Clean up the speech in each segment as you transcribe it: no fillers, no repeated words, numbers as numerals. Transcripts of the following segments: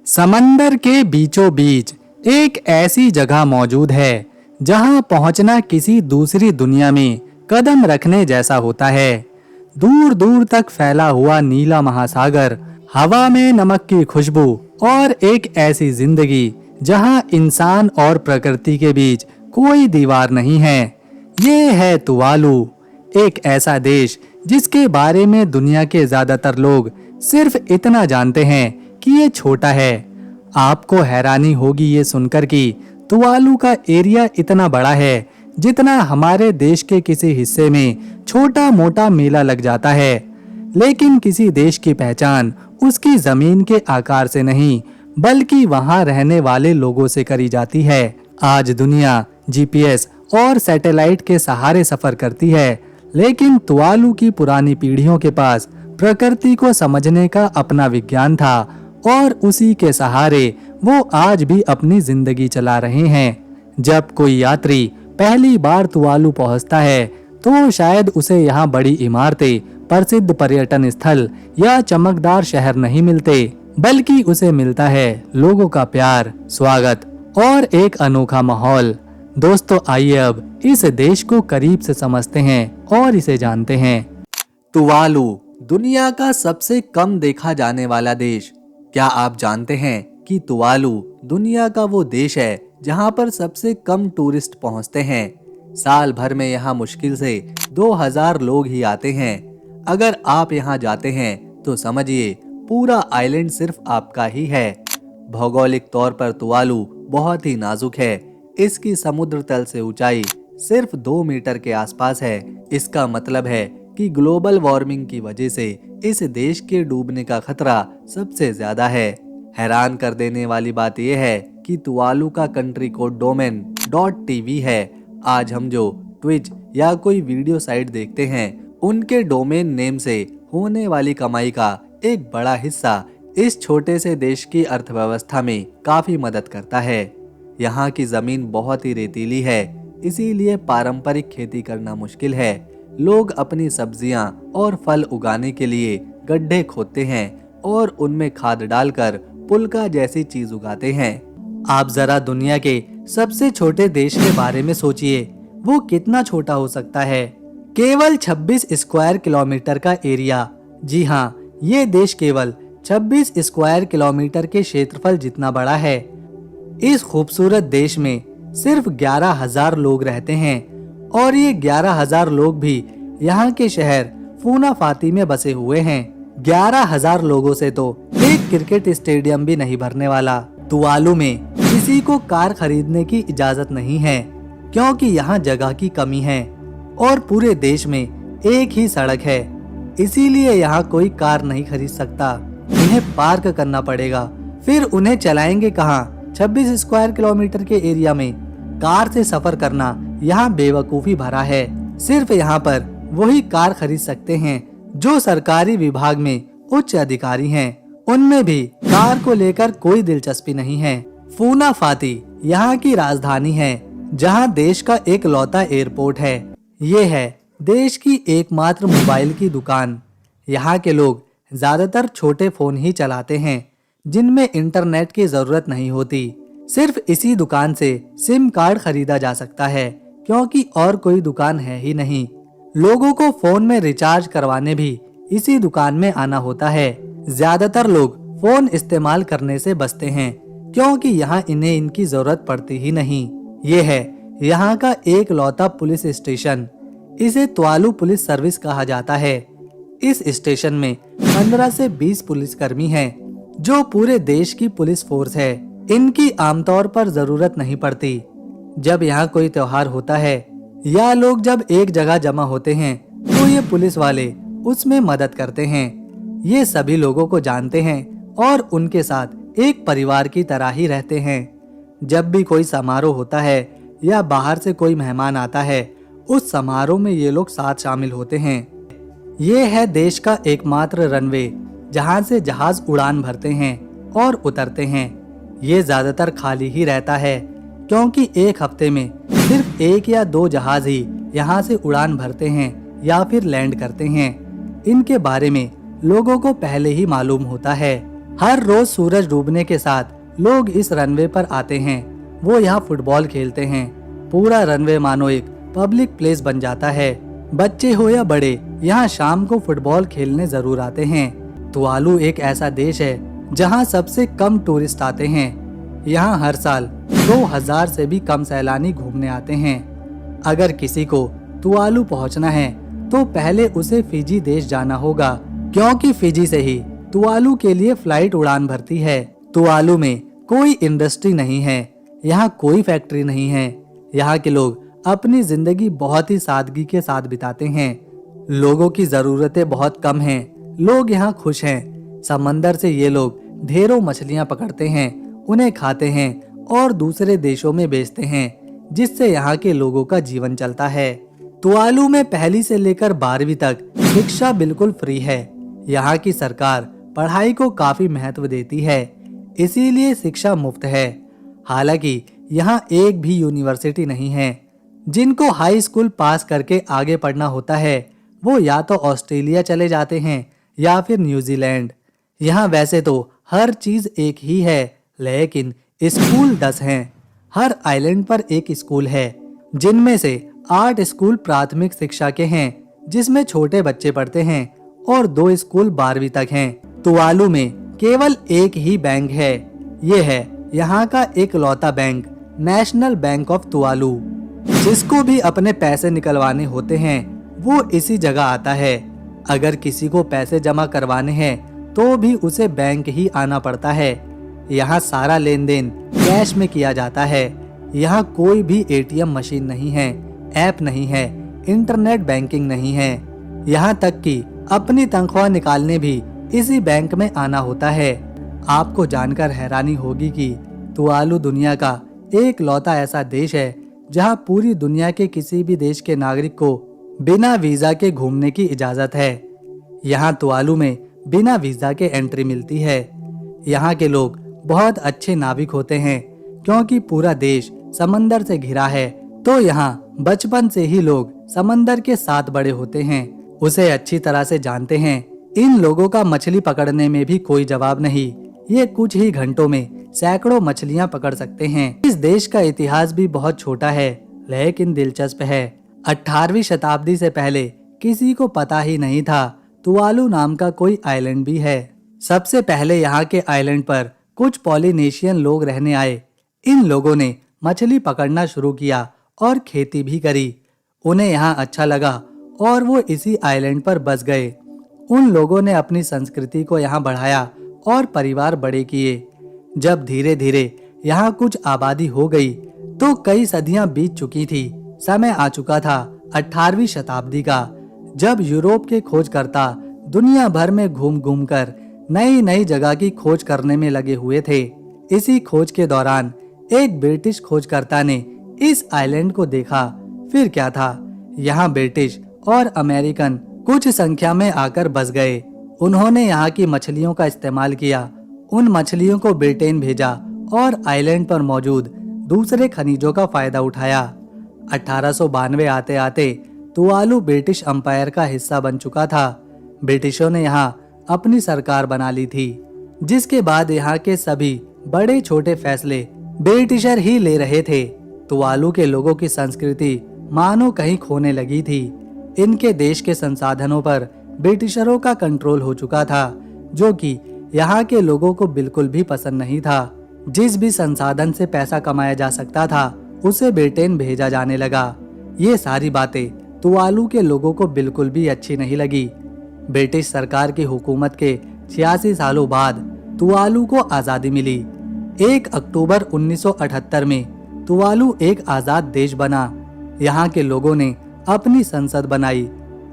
समंदर के बीचों बीच एक ऐसी जगह मौजूद है जहां पहुंचना किसी दूसरी दुनिया में कदम रखने जैसा होता है। दूर दूर तक फैला हुआ नीला महासागर, हवा में नमक की खुशबू और एक ऐसी जिंदगी जहां इंसान और प्रकृति के बीच कोई दीवार नहीं है। ये है तुवालू, एक ऐसा देश जिसके बारे में दुनिया के ज्यादातर लोग सिर्फ इतना जानते हैं कि ये छोटा है। आपको हैरानी होगी ये सुनकर कि तुवालू का एरिया इतना बड़ा है जितना हमारे देश के किसी हिस्से में छोटा मोटा मेला लग जाता है। लेकिन किसी देश की पहचान उसकी जमीन के आकार से नहीं बल्कि वहां रहने वाले लोगों से करी जाती है। आज दुनिया जीपीएस और सैटेलाइट के सहारे सफर करती है, लेकिन तुवालू की पुरानी पीढ़ियों के पास प्रकृति को समझने का अपना विज्ञान था और उसी के सहारे वो आज भी अपनी जिंदगी चला रहे हैं। जब कोई यात्री पहली बार तुवालू पहुंचता है तो शायद उसे यहाँ बड़ी इमारतें, प्रसिद्ध पर्यटन स्थल या चमकदार शहर नहीं मिलते, बल्कि उसे मिलता है लोगों का प्यार, स्वागत और एक अनोखा माहौल। दोस्तों, आइए अब इस देश को करीब से समझते हैं और इसे जानते हैं। तुवालू दुनिया का सबसे कम देखा जाने वाला देश। क्या आप जानते हैं कि तुवालू दुनिया का वो देश है जहां पर सबसे कम टूरिस्ट पहुंचते हैं। साल भर में यहाँ मुश्किल से 2000 लोग ही आते हैं। अगर आप यहाँ जाते हैं तो समझिए पूरा आइलैंड सिर्फ आपका ही है। भौगोलिक तौर पर तुवालू बहुत ही नाजुक है। इसकी समुद्र तल से ऊंचाई सिर्फ 2 मीटर के आसपास है। इसका मतलब है कि ग्लोबल वार्मिंग की वजह से इस देश के डूबने का खतरा सबसे ज्यादा है। हैरान कर देने वाली बात यह है कि तुवालू का कंट्री कोड डोमेन .tv है। आज हम जो ट्विच या कोई वीडियो साइट देखते हैं उनके डोमेन नेम से होने वाली कमाई का एक बड़ा हिस्सा इस छोटे से देश की अर्थव्यवस्था में काफी मदद करता है। यहाँ की जमीन बहुत ही रेतीली है, इसीलिए पारंपरिक खेती करना मुश्किल है। लोग अपनी सब्जियां और फल उगाने के लिए गड्ढे खोदते हैं और उनमें खाद डालकर पुल्का जैसी चीज उगाते हैं। आप जरा दुनिया के सबसे छोटे देश के बारे में सोचिए, वो कितना छोटा हो सकता है। केवल 26 स्क्वायर किलोमीटर का एरिया। जी हाँ, ये देश केवल 26 स्क्वायर किलोमीटर के क्षेत्रफल जितना बड़ा है। इस खूबसूरत देश में सिर्फ 11,000 लोग रहते हैं और ये 11,000 लोग भी यहाँ के शहर फूनाफाती में बसे हुए हैं। 11,000 लोगों से तो एक क्रिकेट स्टेडियम भी नहीं भरने वाला। तुवालू में किसी को कार खरीदने की इजाजत नहीं है क्योंकि यहाँ जगह की कमी है और पूरे देश में एक ही सड़क है, इसीलिए यहाँ कोई कार नहीं खरीद सकता। इन्हें पार्क करना पड़ेगा, फिर उन्हें चलाएंगे कहाँ? 26 स्क्वायर किलोमीटर के एरिया में कार से सफर करना यहाँ बेवकूफी भरा है। सिर्फ यहाँ पर वही कार खरीद सकते हैं जो सरकारी विभाग में उच्च अधिकारी हैं। उनमें भी कार को लेकर कोई दिलचस्पी नहीं है। फूनाफाती यहाँ की राजधानी है जहाँ देश का एक लौता एयरपोर्ट है। ये है देश की एकमात्र मोबाइल की दुकान। यहाँ के लोग ज्यादातर छोटे फोन ही चलाते हैं जिनमें इंटरनेट की जरूरत नहीं होती। सिर्फ इसी दुकान से सिम कार्ड खरीदा जा सकता है क्योंकि और कोई दुकान है ही नहीं। लोगों को फोन में रिचार्ज करवाने भी इसी दुकान में आना होता है। ज्यादातर लोग फोन इस्तेमाल करने से बचते हैं क्योंकि यहाँ इन्हें इनकी जरूरत पड़ती ही नहीं। ये है यहाँ का एक लौता पुलिस स्टेशन। इसे तुवालू पुलिस सर्विस कहा जाता है। इस स्टेशन में 15 से 20 पुलिसकर्मी हैं जो पूरे देश की पुलिस फोर्स है। इनकी आमतौर पर जरूरत नहीं पड़ती। जब यहाँ कोई त्योहार होता है या लोग जब एक जगह जमा होते हैं तो ये पुलिस वाले उसमें मदद करते हैं। ये सभी लोगों को जानते हैं और उनके साथ एक परिवार की तरह ही रहते हैं। जब भी कोई समारोह होता है या बाहर से कोई मेहमान आता है, उस समारोह में ये लोग साथ शामिल होते हैं। ये है देश का एकमात्र रनवे जहां से जहाज उड़ान भरते हैं और उतरते हैं। ये ज्यादातर खाली ही रहता है क्योंकि एक हफ्ते में सिर्फ 1 या 2 जहाज ही यहाँ से उड़ान भरते हैं या फिर लैंड करते हैं। इनके बारे में लोगों को पहले ही मालूम होता है। हर रोज सूरज डूबने के साथ लोग इस रनवे पर आते हैं। वो यहाँ फुटबॉल खेलते हैं। पूरा रनवे मानो एक पब्लिक प्लेस बन जाता है। बच्चे हो या बड़े यहाँ शाम को फुटबॉल खेलने जरूर आते हैं। तुवालू एक ऐसा देश है जहाँ सबसे कम टूरिस्ट आते हैं। यहाँ हर साल 2000 से भी कम सैलानी घूमने आते हैं। अगर किसी को तुवालू पहुँचना है तो पहले उसे फिजी देश जाना होगा, क्योंकि फिजी से ही तुवालू के लिए फ्लाइट उड़ान भरती है। तुवालू में कोई इंडस्ट्री नहीं है, यहाँ कोई फैक्ट्री नहीं है। यहाँ के लोग अपनी जिंदगी बहुत ही सादगी के साथ बिताते हैं। लोगों की जरूरतें बहुत कम हैं। लोग यहाँ खुश हैं। समंदर से ये लोग ढेरों मछलियाँ पकड़ते हैं, उन्हें खाते हैं और दूसरे देशों में बेचते हैं, जिससे यहाँ के लोगों का जीवन चलता है। तुवालू में पहली से लेकर 12वीं तक शिक्षा बिल्कुल फ्री है। यहाँ की सरकार पढ़ाई को काफी महत्व देती है, इसीलिए शिक्षा मुफ्त है। हालांकि यहाँ एक भी यूनिवर्सिटी नहीं है। जिनको हाई स्कूल पास करके आगे पढ़ना होता है वो या तो ऑस्ट्रेलिया चले जाते हैं या फिर न्यूजीलैंड। यहाँ वैसे तो हर चीज एक ही है, लेकिन स्कूल 10 हैं। हर आइलैंड पर एक स्कूल है, जिनमें से 8 स्कूल प्राथमिक शिक्षा के हैं, जिसमें छोटे बच्चे पढ़ते हैं, और 2 स्कूल 12वीं तक हैं। तुवालू में केवल एक ही बैंक है। ये है यहाँ का इकलौता bank, national bank of Tuvalu. जिसको भी अपने पैसे निकलवाने होते हैं वो इसी जगह आता है। अगर किसी को पैसे जमा करवाने हैं तो भी उसे बैंक ही आना पड़ता है। यहाँ सारा लेन देन कैश में किया जाता है। यहाँ कोई भी एटीएम मशीन नहीं है, ऐप नहीं है, इंटरनेट बैंकिंग नहीं है। यहाँ तक कि अपनी तनख्वाह निकालने भी इसी बैंक में आना होता है। आपको जानकर हैरानी होगी कि तुवालू दुनिया का एक लौता ऐसा देश है जहां पूरी दुनिया के किसी भी देश के नागरिक को बिना वीजा के घूमने की इजाजत है। यहाँ तुवालू में बिना वीजा के एंट्री मिलती है। यहाँ के लोग बहुत अच्छे नाविक होते हैं, क्योंकि पूरा देश समंदर से घिरा है, तो यहाँ बचपन से ही लोग समंदर के साथ बड़े होते हैं, उसे अच्छी तरह से जानते हैं। इन लोगों का मछली पकड़ने में भी कोई जवाब नहीं। ये कुछ ही घंटों में सैकड़ों मछलियां पकड़ सकते हैं। इस देश का इतिहास भी बहुत छोटा है, लेकिन दिलचस्प है। 18वीं शताब्दी से पहले किसी को पता ही नहीं था तुवालू नाम का कोई आइलैंड भी है। सबसे पहले यहाँ के आइलैंड पर कुछ पॉलिनेशियन लोग रहने आए। इन लोगों ने मछली पकड़ना शुरू किया और खेती भी करी। उन्हें यहाँ अच्छा लगा और वो इसी आइलैंड पर बस गए। उन लोगों ने अपनी संस्कृति को यहाँ बढ़ाया और परिवार बड़े किए। जब धीरे धीरे यहाँ कुछ आबादी हो गई तो कई सदियां बीत चुकी थी। समय आ चुका था 18वीं शताब्दी का, जब यूरोप के खोजकर्ता दुनिया भर में घूम घूम कर नई नई जगह की खोज करने में लगे हुए थे। इसी खोज के दौरान एक ब्रिटिश खोजकर्ता ने इस आइलैंड को देखा। फिर क्या था, यहाँ ब्रिटिश और अमेरिकन कुछ संख्या में आकर बस गए। उन्होंने यहाँ की मछलियों का इस्तेमाल किया, उन मछलियों को ब्रिटेन भेजा और आइलैंड पर मौजूद दूसरे खनिजों का फायदा उठाया। 1892 आते आते तुवालू ब्रिटिश अंपायर का हिस्सा बन चुका था। ब्रिटिशों ने यहाँ अपनी सरकार बना ली थी, जिसके बाद यहाँ के सभी बड़े छोटे फैसले ब्रिटिशर ही ले रहे थे। तुवालू के लोगों की संस्कृति मानो कहीं खोने लगी थी। इनके देश के संसाधनों पर ब्रिटिशरों का कंट्रोल हो चुका था, जो कि यहाँ के लोगों को बिल्कुल भी पसंद नहीं था। जिस भी संसाधन से पैसा कमाया जा सकता था उसे ब्रिटेन भेजा जाने लगा। ये सारी बातें तुवालू के लोगों को बिल्कुल भी अच्छी नहीं लगी। ब्रिटिश सरकार की हुकूमत के 86 सालों बाद तुवालू को आजादी मिली। 1 अक्टूबर 1978 में तुवालू एक आजाद देश बना। यहाँ के लोगों ने अपनी संसद बनाई,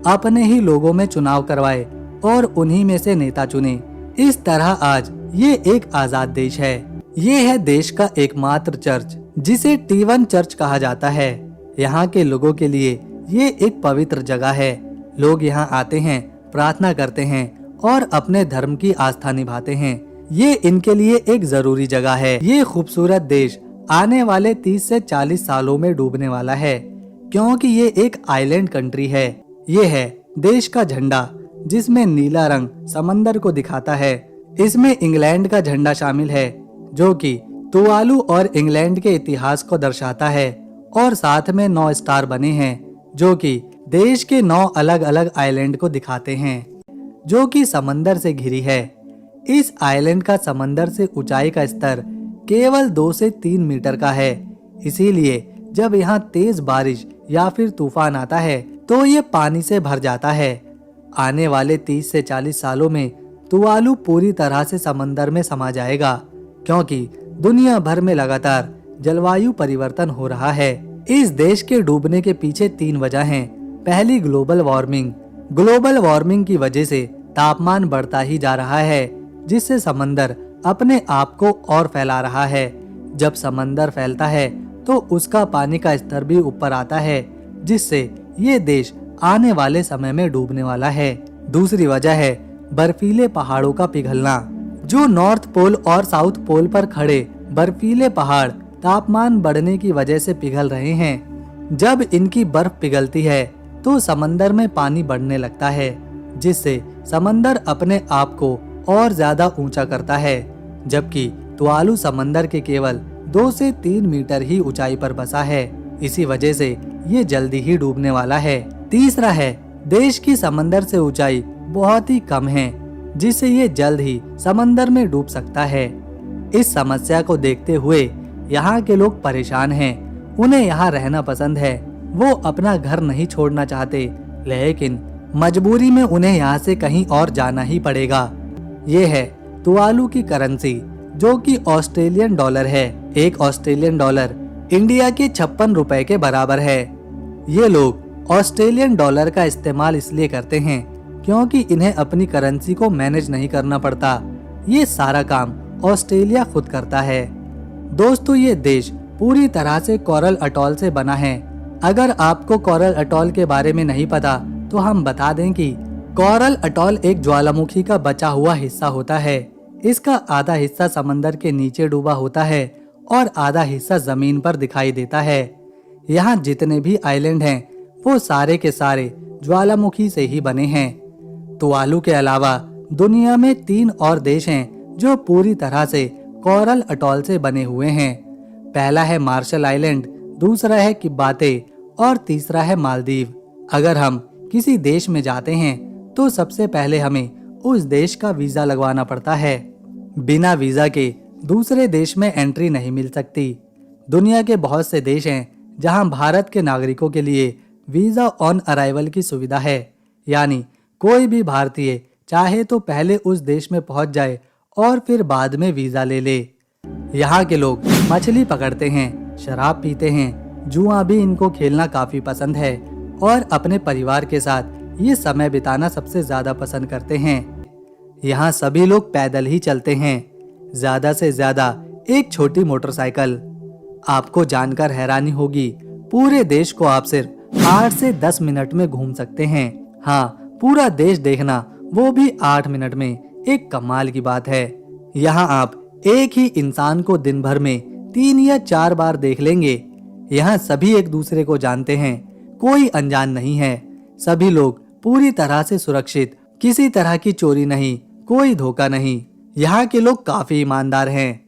अपने ही लोगों में चुनाव करवाए और उन्हीं में से नेता चुने। इस तरह आज ये एक आजाद देश है। ये है देश का एकमात्र चर्च, जिसे T1 चर्च कहा जाता है। यहाँ के लोगों के लिए ये एक पवित्र जगह है। लोग यहाँ आते हैं, प्रार्थना करते हैं और अपने धर्म की आस्था निभाते हैं। ये इनके लिए एक जरूरी जगह है। ये खूबसूरत देश आने वाले 30 से 40 सालों में डूबने वाला है, क्योंकि ये एक आइलैंड कंट्री है। ये है देश का झंडा, जिसमें नीला रंग समंदर को दिखाता है। इसमें इंग्लैंड का झंडा शामिल है, जो कि तुवालू और इंग्लैंड के इतिहास को दर्शाता है। और साथ में 9 स्टार बने हैं, जो कि देश के 9 अलग अलग आइलैंड को दिखाते हैं, जो कि समंदर से घिरी है। इस आइलैंड का समंदर से ऊंचाई का स्तर केवल 2 से 3 मीटर का है। इसीलिए जब यहाँ तेज बारिश या फिर तूफान आता है तो ये पानी से भर जाता है। आने वाले 30 से 40 सालों में तुवालू पूरी तरह से समंदर में समा जाएगा, क्योंकि दुनिया भर में लगातार जलवायु परिवर्तन हो रहा है। इस देश के डूबने के पीछे 3 वजह हैं। पहली, ग्लोबल वार्मिंग। ग्लोबल वार्मिंग की वजह से तापमान बढ़ता ही जा रहा है, जिससे समंदर अपने आप को और फैला रहा है। जब समंदर फैलता है तो उसका पानी का स्तर भी ऊपर आता है, जिससे ये देश आने वाले समय में डूबने वाला है। दूसरी वजह है बर्फीले पहाड़ों का पिघलना। जो नॉर्थ पोल और साउथ पोल पर खड़े बर्फीले पहाड़ तापमान बढ़ने की वजह से पिघल रहे हैं। जब इनकी बर्फ पिघलती है तो समंदर में पानी बढ़ने लगता है, जिससे समंदर अपने आप को और ज्यादा ऊंचा करता है। जबकि तुवालू समंदर के केवल 2 से 3 मीटर ही ऊंचाई पर बसा है। इसी वजह से ये जल्दी ही डूबने वाला है। तीसरा है, देश की समंदर से ऊंचाई बहुत ही कम है, जिससे ये जल्द ही समंदर में डूब सकता है। इस समस्या को देखते हुए यहाँ के लोग परेशान हैं। उन्हें यहाँ रहना पसंद है, वो अपना घर नहीं छोड़ना चाहते, लेकिन मजबूरी में उन्हें यहाँ से कहीं और जाना ही पड़ेगा। ये है तुवालू की करेंसी, जो कि ऑस्ट्रेलियन डॉलर है। एक ऑस्ट्रेलियन डॉलर इंडिया के 56 रुपए के बराबर है। ये लोग ऑस्ट्रेलियन डॉलर का इस्तेमाल इसलिए करते हैं क्योंकि इन्हें अपनी करेंसी को मैनेज नहीं करना पड़ता। ये सारा काम ऑस्ट्रेलिया खुद करता है। दोस्तों, ये देश पूरी तरह से कोरल अटॉल से बना है। अगर आपको कोरल अटॉल के बारे में नहीं पता तो हम बता दें कि कोरल अटॉल एक ज्वालामुखी का बचा हुआ हिस्सा होता है। इसका आधा हिस्सा समंदर के नीचे डूबा होता है और आधा हिस्सा जमीन पर दिखाई देता है। यहाँ जितने भी आइलैंड हैं वो सारे के सारे ज्वालामुखी से ही बने हैं। तुवालू के अलावा दुनिया में 3 और देश हैं जो पूरी तरह से कोरल अटॉल से बने हुए हैं। पहला है मार्शल आइलैंड, दूसरा है किबाते और तीसरा है मालदीव। अगर हम किसी देश में जाते हैं तो सबसे पहले हमें उस देश का वीजा लगवाना पड़ता है। बिना वीजा के दूसरे देश में एंट्री नहीं मिल सकती। दुनिया के बहुत से देश हैं जहां भारत के नागरिकों के लिए वीजा ऑन अराइवल की सुविधा है, यानी कोई भी भारतीय चाहे तो पहले उस देश में पहुंच जाए और फिर बाद में वीजा ले ले। यहाँ के लोग मछली पकड़ते हैं, शराब पीते हैं, जुआ भी इनको खेलना काफी पसंद है और अपने परिवार के साथ ये समय बिताना सबसे ज्यादा पसंद करते हैं। यहाँ सभी लोग पैदल ही चलते हैं, ज्यादा से ज्यादा एक छोटी मोटरसाइकिल। आपको जानकर हैरानी होगी, पूरे देश को आप सिर्फ 8 से 10 मिनट में घूम सकते हैं। हाँ, पूरा देश देखना, वो भी 8 मिनट में, एक कमाल की बात है। यहाँ आप एक ही इंसान को दिन भर में 3 या 4 बार देख लेंगे। यहाँ सभी एक दूसरे को जानते हैं, कोई अनजान नहीं है। सभी लोग पूरी तरह से सुरक्षित, किसी तरह की चोरी नहीं, कोई धोखा नहीं। यहाँ के लोग काफी ईमानदार हैं।